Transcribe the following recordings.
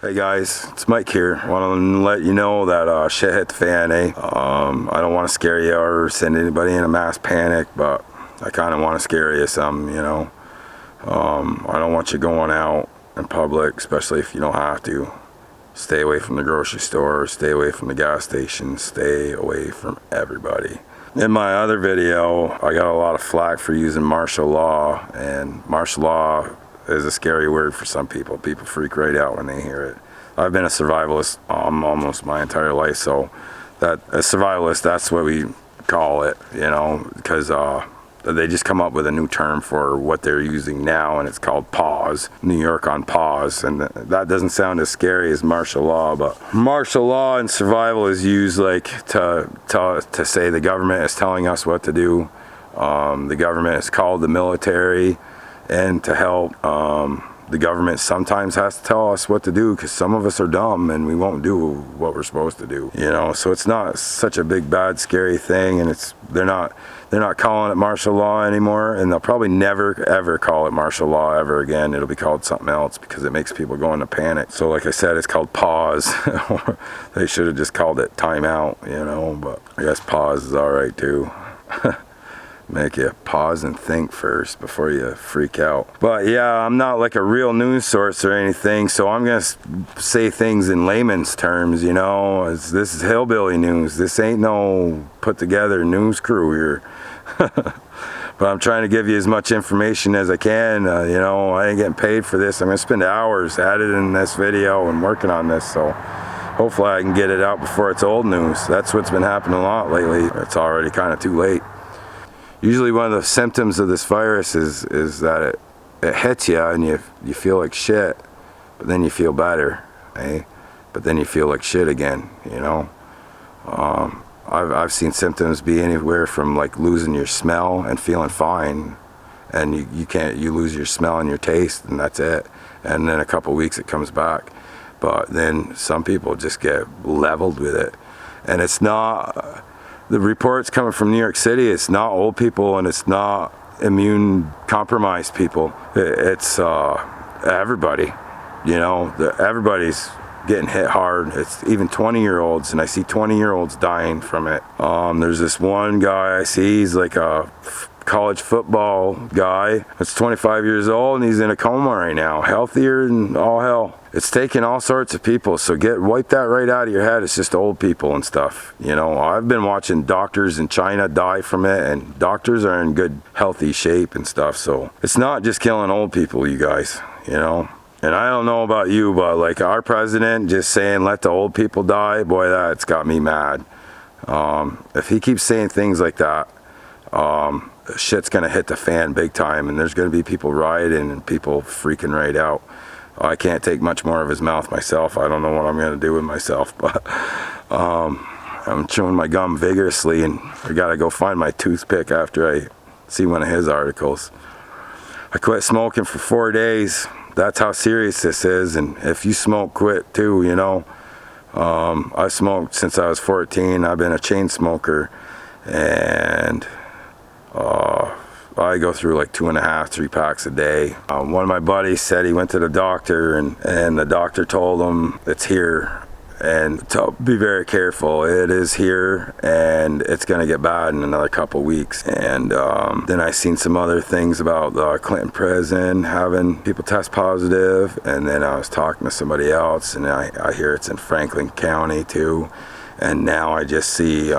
Hey guys, it's Mike here. I want to let you know that shit hit the fan, eh? I don't want to scare you or send anybody in a mass panic, but I kind of want to scare you some, you know. I don't want you going out in public, especially if you don't have to. Stay away from the grocery store, stay away from the gas station, stay away from everybody. In my other video, I got a lot of flack for using martial law, and martial law is a scary word for some people. People freak right out when they hear it. I've been a survivalist almost my entire life, so a survivalist, that's what we call it, you know, because they just come up with a new term for what they're using now, and it's called pause. New York on pause, and that doesn't sound as scary as martial law, but martial law and survival is used like to say the government is telling us what to do. The government is called the military, and to help, the government sometimes has to tell us what to do because some of us are dumb and we won't do what we're supposed to do, you know. So it's not such a big bad scary thing, and they're not calling it martial law anymore, and they'll probably never ever call it martial law ever again. It'll be called something else because it makes people go into panic. So like I said, it's called pause. They should have just called it timeout, you know, but I guess pause is all right too. Make you pause and think first before you freak out. But yeah, I'm not like a real news source or anything, so I'm gonna say things in layman's terms, you know. This is hillbilly news. This ain't no put together news crew here. But I'm trying to give you as much information as I can. You know, I ain't getting paid for this. I'm gonna spend hours editing this video and working on this, so hopefully I can get it out before it's old news. That's what's been happening a lot lately. It's already kind of too late. Usually one of the symptoms of this virus is that it hits you and you feel like shit, but then you feel better, eh? But then you feel like shit again, you know? I've seen symptoms be anywhere from like losing your smell and feeling fine, and you lose your smell and your taste, and that's it. And then a couple weeks it comes back. But then some people just get leveled with it. And it's not... The reports coming from New York City, it's not old people and it's not immune compromised people. It's everybody, you know, everybody's getting hit hard. It's even 20-year-olds, and I see 20-year-olds dying from it. There's this one guy I see, he's like a college football guy that's 25 years old, and he's in a coma right now, healthier than all hell. It's taking all sorts of people, so wipe that right out of your head. It's just old people and stuff, you know. I've been watching doctors in China die from it, and doctors are in good healthy shape and stuff, so it's not just killing old people, you guys, you know. And I don't know about you, but like our president just saying let the old people die, boy, that's got me mad. If he keeps saying things like that, shit's gonna hit the fan big time, and there's gonna be people rioting and people freaking right out. I can't take much more of his mouth myself. I don't know what I'm gonna do with myself, but I'm chewing my gum vigorously, and I gotta go find my toothpick after I see one of his articles. I quit smoking for 4 days. That's how serious this is, and if you smoke, quit too, you know. I smoked since I was 14. I've been a chain smoker, and I go through like 2.5, 3 packs a day. One of my buddies said he went to the doctor, and the doctor told him it's here, and to be very careful. It is here, and it's gonna get bad in another couple weeks. And then I seen some other things about the Clinton prison having people test positive, and then I was talking to somebody else, and I hear it's in Franklin County too. And now I just see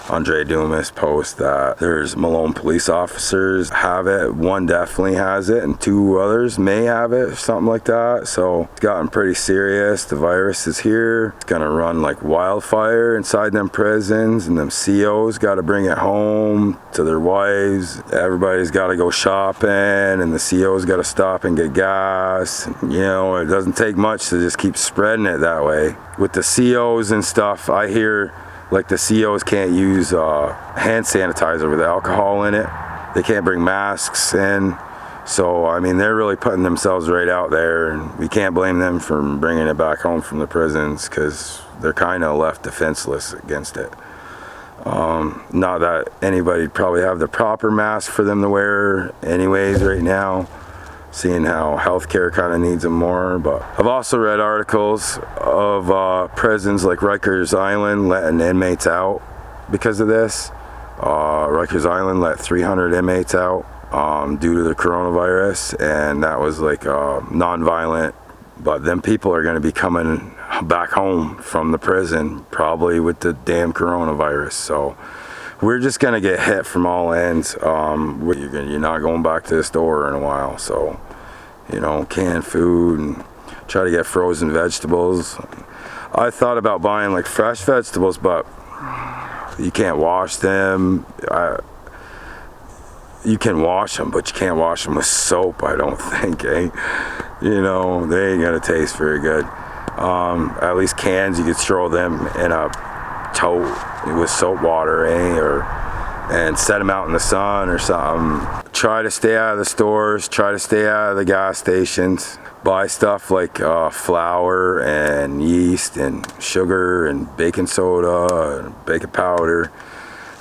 Andre Dumas post that there's Malone police officers have it. One definitely has it, and 2 others may have it, something like that. So it's gotten pretty serious. The virus is here. It's gonna run like wildfire inside them prisons, and them COs got to bring it home to their wives. Everybody's got to go shopping, and the COs got to stop and get gas. You know, it doesn't take much to just keep spreading it that way. With the COs and stuff, I hear like the COs can't use hand sanitizer with alcohol in it. They can't bring masks in. So, I mean, they're really putting themselves right out there, and we can't blame them for bringing it back home from the prisons because they're kind of left defenseless against it. Not that anybody'd probably have the proper mask for them to wear anyways right now. seeing how healthcare kind of needs them more. But I've also read articles of prisons like Rikers Island letting inmates out because of this. Rikers Island let 300 inmates out due to the coronavirus, and that was like non-violent. But then people are going to be coming back home from the prison probably with the damn coronavirus. So we're just going to get hit from all ends. You're not going back to the store in a while. So, you know, canned food and try to get frozen vegetables. I thought about buying like fresh vegetables, but you can't wash them. You can wash them, but you can't wash them with soap, I don't think, eh? You know, they ain't gonna taste very good. At least cans, you could throw them in a tote with soap water, and set them out in the sun or something. Try to stay out of the stores, try to stay out of the gas stations. Buy stuff like flour and yeast and sugar and baking soda and baking powder.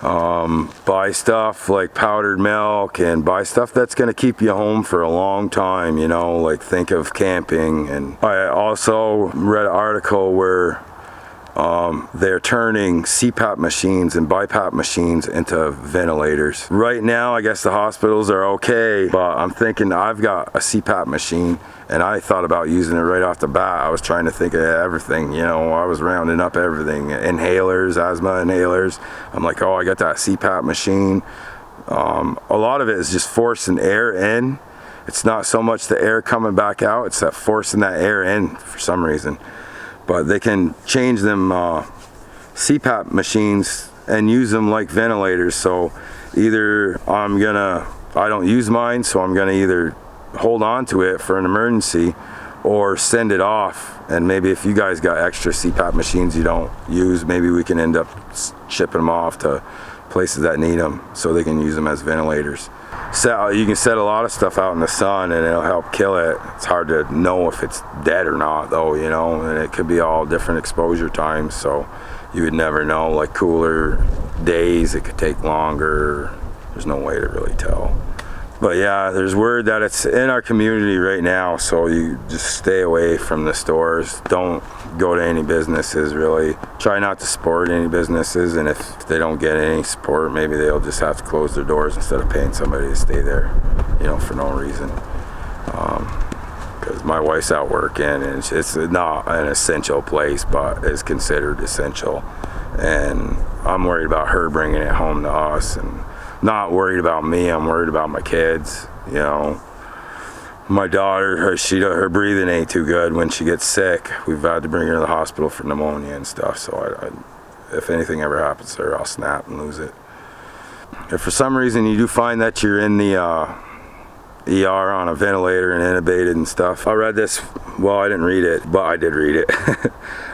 Buy stuff like powdered milk, and buy stuff that's going to keep you home for a long time, you know, like think of camping. And I also read an article where they're turning CPAP machines and BiPAP machines into ventilators. Right now, I guess the hospitals are okay, but I'm thinking I've got a CPAP machine, and I thought about using it right off the bat. I was trying to think of everything, you know, I was rounding up everything. Inhalers, asthma inhalers. I'm like, oh, I got that CPAP machine. A lot of it is just forcing air in. It's not so much the air coming back out, it's that forcing that air in for some reason. But they can change them CPAP machines and use them like ventilators. So either I don't use mine, so I'm gonna either hold on to it for an emergency or send it off. And maybe if you guys got extra CPAP machines you don't use, maybe we can end up shipping them off to places that need them so they can use them as ventilators. So you can set a lot of stuff out in the sun and it'll help kill it. It's hard to know if it's dead or not though, you know, and it could be all different exposure times, so you would never know. Like cooler days, it could take longer. There's no way to really tell. But yeah, there's word that it's in our community right now, so you just stay away from the stores. Don't go to any businesses, really. Try not to support any businesses, and if they don't get any support, maybe they'll just have to close their doors instead of paying somebody to stay there, you know, for no reason. Because my wife's out working, and it's not an essential place, but it's considered essential. And I'm worried about her bringing it home to us, and not worried about me, I'm worried about my kids, you know. My daughter, her breathing ain't too good when she gets sick. We've had to bring her to the hospital for pneumonia and stuff, so if anything ever happens to her, I'll snap and lose it. If for some reason you do find that you're in the ER on a ventilator and intubated and stuff, I read this, well, I didn't read it, but I did read it.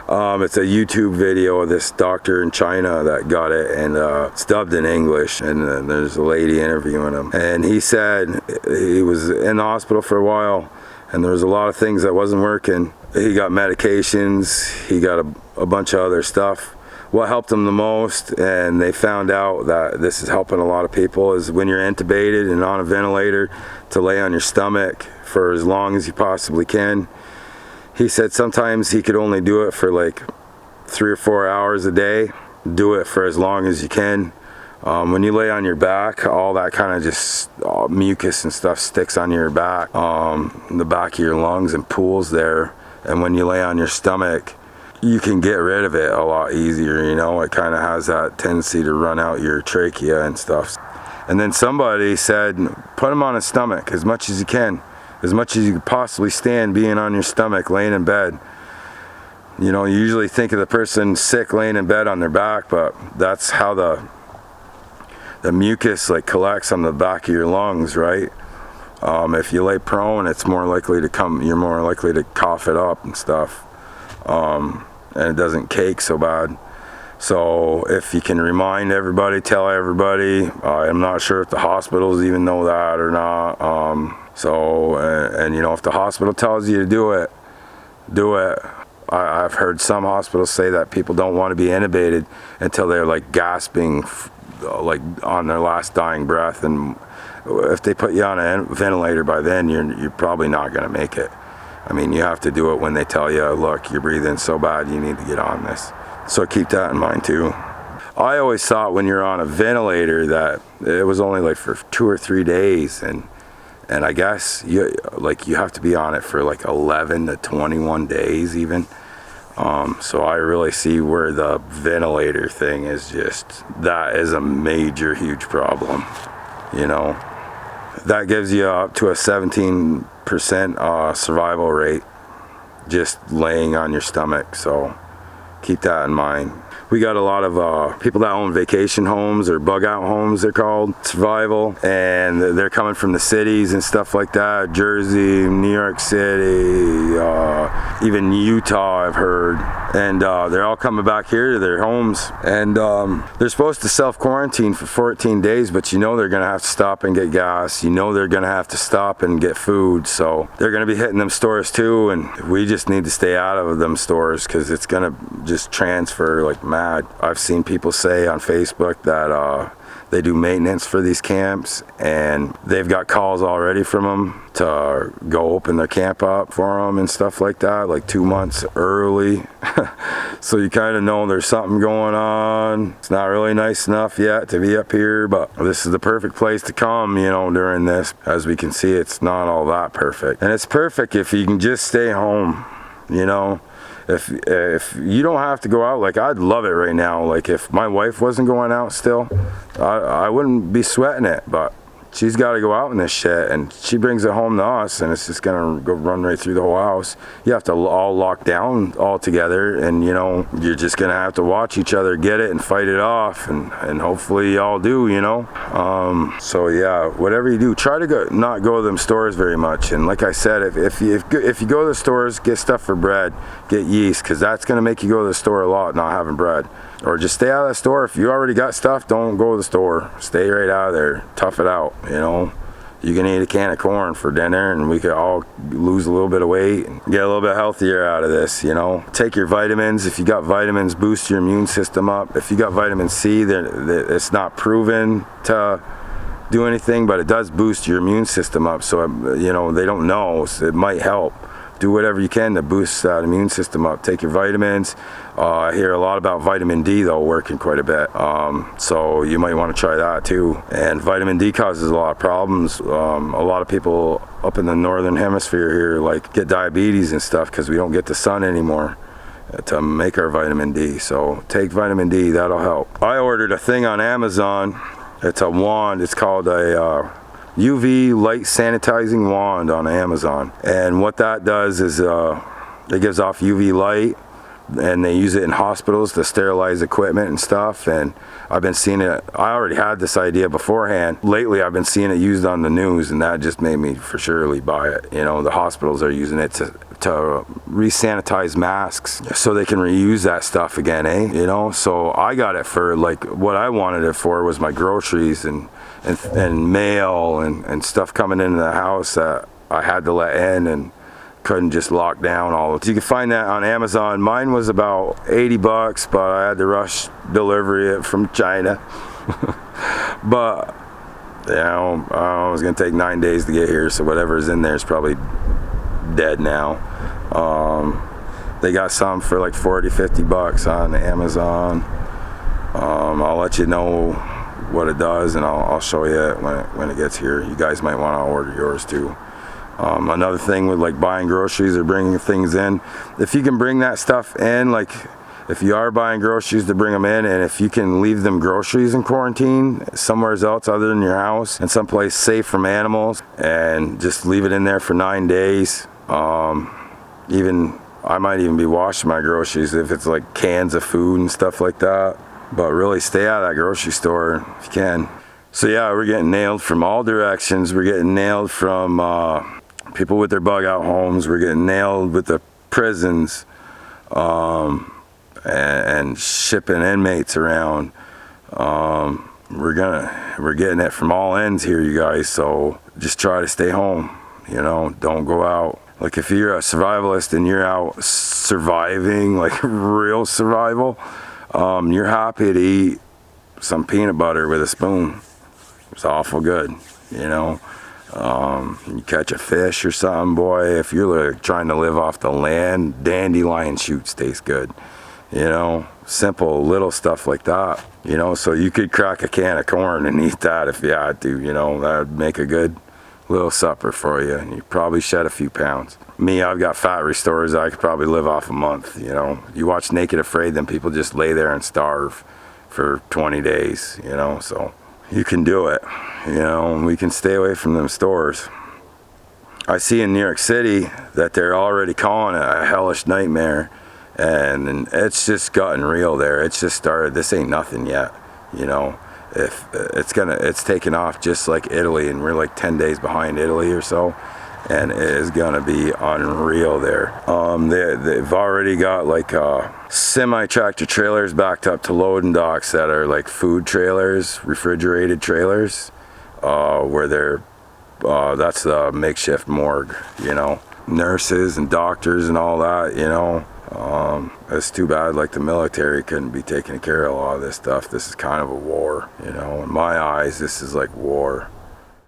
It's a YouTube video of this doctor in China that got it, and it's dubbed in English, and there's a lady interviewing him, and he said he was in the hospital for a while and there was a lot of things that wasn't working. He got medications, he got a bunch of other stuff. What helped him the most, and they found out that this is helping a lot of people, is when you're intubated and on a ventilator, to lay on your stomach for as long as you possibly can. He said sometimes he could only do it for like 3 or 4 hours a day. Do it for as long as you can. When you lay on your back, all that kind of just mucus and stuff sticks on your back, the back of your lungs, and pools there. And when you lay on your stomach, you can get rid of it a lot easier, you know. It kind of has that tendency to run out your trachea and stuff. And then somebody said, put him on his stomach as much as you can, as much as you could possibly stand being on your stomach, laying in bed. You know, you usually think of the person sick laying in bed on their back, but that's how the mucus like collects on the back of your lungs, right? If you lay prone, it's more likely to you're more likely to cough it up and stuff. And it doesn't cake so bad. So if you can remind everybody, tell everybody. I'm not sure if the hospitals even know that or not. And you know, if the hospital tells you to do it, do it. I've heard some hospitals say that people don't want to be intubated until they're like gasping, like on their last dying breath, and if they put you on a ventilator by then, you're probably not going to make it. I mean, you have to do it when they tell you, look, you're breathing so bad, you need to get on this. So keep that in mind too. I always thought when you're on a ventilator that it was only like for 2 or 3 days, and I guess you have to be on it for like 11 to 21 days even. So I really see where the ventilator thing is that is a major, huge problem. You know, that gives you up to a 17% survival rate just laying on your stomach. So keep that in mind. We got a lot of people that own vacation homes or bug out homes, they're called, survival, and they're coming from the cities and stuff like that, Jersey, New York City, even Utah I've heard, and they're all coming back here to their homes, and they're supposed to self-quarantine for 14 days, but you know they're gonna have to stop and get gas, you know they're gonna have to stop and get food, so they're gonna be hitting them stores too, and we just need to stay out of them stores because it's gonna just transfer like mad. I've seen people say on Facebook that they do maintenance for these camps, and they've got calls already from them to go open their camp up for them and stuff like that, like 2 months early. So you kind of know there's something going on. It's not really nice enough yet to be up here, but this is the perfect place to come, you know, during this. As we can see, it's not all that perfect. And it's perfect if you can just stay home, you know. If you don't have to go out, like I'd love it right now. Like if my wife wasn't going out still, I wouldn't be sweating it, but she's got to go out in this shit, and she brings it home to us, and it's just gonna go run right through the whole house. You have to all lock down all together, and you know, you're just gonna have to watch each other get it and fight it off, and hopefully y'all do, you know. So yeah, whatever you do, try to not go to them stores very much. And like I said, if you go to the stores, get stuff for bread, get yeast, because that's gonna make you go to the store a lot, not having bread. Or just stay out of the store. If you already got stuff, don't go to the store. Stay right out of there. Tough it out, you know. You can eat a can of corn for dinner, and we could all lose a little bit of weight and get a little bit healthier out of this, you know. Take your vitamins. If you got vitamins, boost your immune system up. If you got vitamin C, it's not proven to do anything, but it does boost your immune system up. So, you know, they don't know, so it might help. Do whatever you can to boost that immune system up. Take your vitamins. I hear a lot about vitamin D though working quite a bit. So you might want to try that too. And vitamin D causes a lot of problems. A lot of people up in the northern hemisphere here like get diabetes and stuff because we don't get the sun anymore to make our vitamin D. So take vitamin D, that'll help. I ordered a thing on Amazon. It's a wand. It's called a UV light sanitizing wand on Amazon, and what that does is it gives off UV light, and they use it in hospitals to sterilize equipment and stuff. And I've been seeing it. I already had this idea beforehand. Lately I've been seeing it used on the news, and that just made me for surely buy it. You know, the hospitals are using it to re-sanitize masks so they can reuse that stuff again, you know. So I got it for like what I wanted it for was my groceries and mail and stuff coming into the house that I had to let in and couldn't just lock down all of it. You can find that on Amazon. Mine was about 80 bucks, but I had to rush delivery it from China. But you know, it was gonna take 9 days to get here, so whatever's in there is probably dead now. They got some for like 40-50 bucks on Amazon. I'll let you know what it does, and I'll show you it when it gets here. You guys might want to order yours too. Another thing with like buying groceries or bringing things in, if you can bring that stuff in, like if you are buying groceries, to bring them in, and if you can leave them groceries in quarantine somewhere else other than your house and someplace safe from animals, and just leave it in there for 9 days. I might even be washing my groceries if it's like cans of food and stuff like that. But really stay out of that grocery store if you can. So yeah, we're getting nailed from all directions. We're getting nailed from people with their bug out homes. We're getting nailed with the prisons and shipping inmates around. We're getting it from all ends here, you guys. So just try to stay home. You know, don't go out. Like if you're a survivalist and you're out surviving, like real survival, you're happy to eat some peanut butter with a spoon. It's awful good. you know. You catch a fish or something, boy, if you're trying to live off the land, dandelion shoots taste good, you know. Simple little stuff like that, you know. So you could crack a can of corn and eat that if you had to, you know. That would make a good little supper for you, and you probably shed a few pounds. Me, I've got fat restorers. I could probably live off a month, you know. You watch Naked Afraid, then people just lay there and starve for 20 days, you know. So you can do it, you know, and we can stay away from them stores. I see in New York City that they're already calling it a hellish nightmare, and it's just gotten real there. It's just started. This ain't nothing yet, you know. If it's taken off just like Italy, and we're like 10 days behind Italy or so, and it is gonna be unreal there. They've already got like semi-tractor trailers backed up to loading docks that are like food trailers, refrigerated trailers, where they're that's the makeshift morgue, you know. Nurses and doctors and all that, you know. It's too bad like the military couldn't be taking care of a lot of this stuff. This is kind of a war, you know. In my eyes, this is like war.